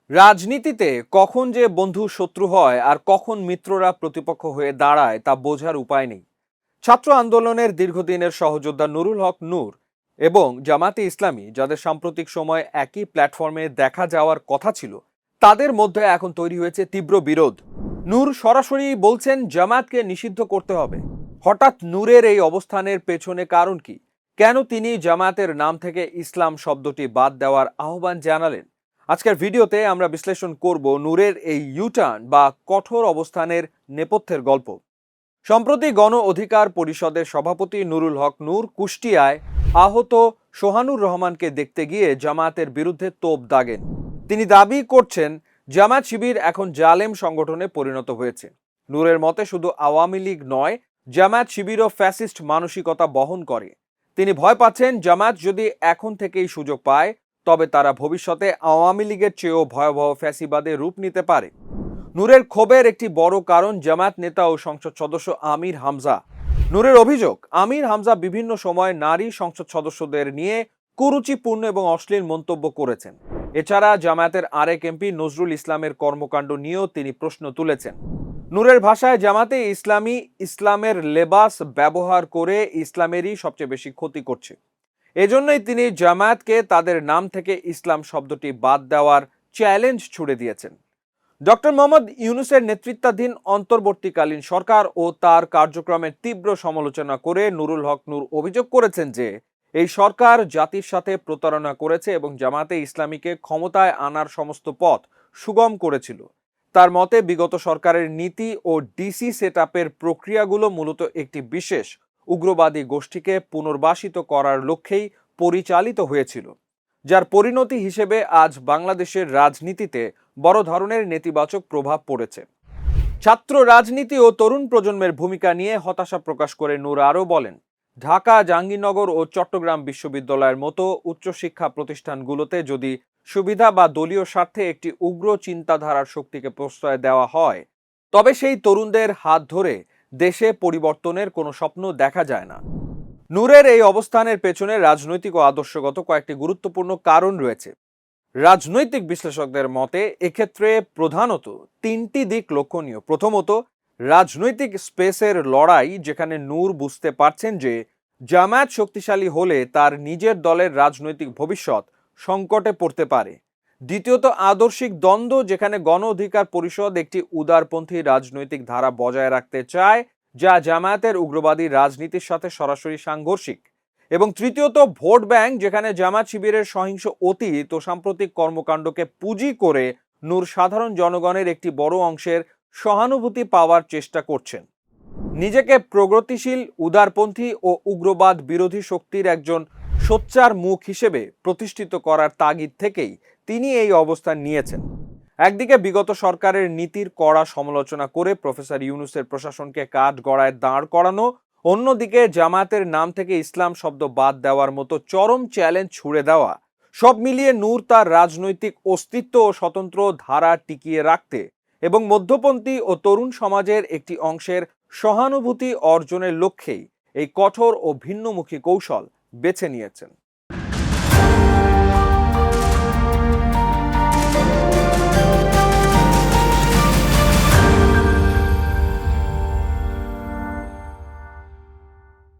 রাজনীতিতে কখন যে বন্ধু শত্রু হয় আর কখন মিত্ররা প্রতিপক্ষ হয়ে দাঁড়ায় তা বোঝার উপায় নেই। ছাত্র আন্দোলনের দীর্ঘদিনের সহযোদ্ধা নুরুল হক নূর এবং জামাতে ইসলামী, যাদের সাম্প্রতিক সময় একই প্ল্যাটফর্মে দেখা যাওয়ার কথা ছিল, তাদের মধ্যে এখন তৈরি হয়েছে তীব্র বিরোধ। নূর সরাসরি বলছেন জামাতকে নিষিদ্ধ করতে হবে। হঠাৎ নূরের এই অবস্থানের পেছনে কারণ কি? কেন তিনি জামাতের নাম থেকে ইসলাম শব্দটি বাদ দেওয়ার আহ্বান জানালেন? আজকের ভিডিওতে আমরা বিশ্লেষণ করব নূরের এই ইউটার্ন বা কঠোর অবস্থানের নেপথ্যের গল্প। সম্প্রতি গণ অধিকার পরিষদের সভাপতি নুরুল হক নূর কুষ্টিয়ায় আহত সোহানুর রহমানকে দেখতে গিয়ে জামায়াতের বিরুদ্ধে তোপ দাগেন। তিনি দাবি করছেন জামায়াত শিবির এখন জালেম সংগঠনে পরিণত হয়েছে। নূরের মতে শুধু আওয়ামী লীগ নয়, জামায়াত শিবিরও ফ্যাসিস্ট মানসিকতা বহন করে। তিনি ভয় পাচ্ছেন জামায়াত যদি এখন থেকেই সুযোগ পায় তবে তারা ভবিষ্যতে আওয়ামী লীগের চেয়েও ভয়াবহ ফ্যাসিবাদে রূপ নিতে পারে। নূরের ক্ষোভের একটি বড় কারণ জামায়াত নেতা ও সংসদ সদস্য আমির হামজা। নূরের অভিযোগ, আমির হামজা বিভিন্ন সময় নারী সংসদ সদস্যদের নিয়ে কুরুচিপূর্ণ এবং অশ্লীল মন্তব্য করেছেন। এছাড়া জামায়াতের আরেক এমপি নজরুল ইসলামের কর্মকাণ্ড নিয়েও তিনি প্রশ্ন তুলেছেন। নূরের ভাষায়, জামাতে ইসলামী ইসলামের লেবাস ব্যবহার করে ইসলামেরই সবচেয়ে বেশি ক্ষতি করছে। এজন্যই তিনি জামায়াতকে তাদের নাম থেকে ইসলাম শব্দটি বাদ দেওয়ার চ্যালেঞ্জ ছুড়ে দিয়েছেন। ডক্টর মোহাম্মদ ইউনূসের নেতৃত্বাধীন অন্তর্বর্তীকালীন সরকার ও তার কার্যক্রমের তীব্র সমালোচনা করে নুরুল হক নূর অভিযোগ করেছেন যে এই সরকার জাতির সাথে প্রতারণা করেছে এবং জামাতে ইসলামীকে ক্ষমতায় আনার সমস্ত পথ সুগম করেছিল। তার মতে বিগত সরকারের নীতি ও ডিসি সেটআপের প্রক্রিয়াগুলো মূলত একটি বিশেষ উগ্রবাদী গোষ্ঠীকে পুনর্বাসিত করার লক্ষ্যেই পরিচালিত হয়েছিল, যার পরিণতি হিসেবে আজ বাংলাদেশের রাজনীতিতে বড় ধরনের নেতিবাচক প্রভাব পড়েছে। ছাত্র রাজনীতি ও তরুণ প্রজন্মের ভূমিকা নিয়ে হতাশা প্রকাশ করে নূর আরও বলেন, ঢাকা, জাহাঙ্গীরনগর ও চট্টগ্রাম বিশ্ববিদ্যালয়ের মতো উচ্চশিক্ষা প্রতিষ্ঠানগুলোতে যদি সুবিধা বা দলীয় স্বার্থে একটি উগ্র চিন্তাধারার শক্তিকে প্রশ্রয় দেওয়া হয় তবে সেই তরুণদের হাত ধরে দেশে পরিবর্তনের কোনো স্বপ্ন দেখা যায় না। নূরের এই অবস্থানের পেছনে রাজনৈতিক ও আদর্শগত কয়েকটি গুরুত্বপূর্ণ কারণ রয়েছে। রাজনৈতিক বিশ্লেষকদের মতে এক্ষেত্রে প্রধানত তিনটি দিক লক্ষণীয়। প্রথমত, রাজনৈতিক স্পেসের লড়াই, যেখানে নূর বুঝতে পারছেন যে জামায়াত শক্তিশালী হলে তার নিজের দলের রাজনৈতিক ভবিষ্যৎ সংকটে পড়তে পারে। দ্বিতীয়ত, আদর্শিক দ্বন্দ্ব, যেখানে গণ অধিকার পরিষদ একটি উদারপন্থী রাজনৈতিক ধারা বজায় রাখতে চায় যা জামায়াতের উগ্রবাদী রাজনীতির সাথে সরাসরি সাংঘর্ষিক। এবং তৃতীয়ত, ভোট ব্যাংক, যেখানে জামায়াত শিবিরের সহিংস অতীত ও সাম্প্রতিক কর্মকাণ্ডকে পুঁজি করে নূর সাধারণ জনগণের একটি বড় অংশের সহানুভূতি পাওয়ার চেষ্টা করছেন। নিজেকে প্রগতিশীল, উদারপন্থী ও উগ্রবাদ বিরোধী শক্তির একজন সোচ্চার মুখ হিসেবে প্রতিষ্ঠিত করার তাগিদ থেকেই তিনি এই অবস্থান নিয়েছেন। একদিকে বিগত সরকারের নীতির কড়া সমালোচনা করে প্রফেসর ইউনূসের প্রশাসনকে কাঠগড়ায় দাঁড় করানো, অন্যদিকে জামায়াতের নাম থেকে ইসলাম শব্দ বাদ দেওয়ার মতো চরম চ্যালেঞ্জ ছুড়ে দেওয়া, সব মিলিয়ে নূর তার রাজনৈতিক অস্তিত্ব ও স্বতন্ত্র ধারা টিকিয়ে রাখতে এবং মধ্যপন্থী ও তরুণ সমাজের একটি অংশের সহানুভূতি অর্জনের লক্ষ্যেই এই কঠোর ও ভিন্নমুখী কৌশল বেছে নিয়েছেন।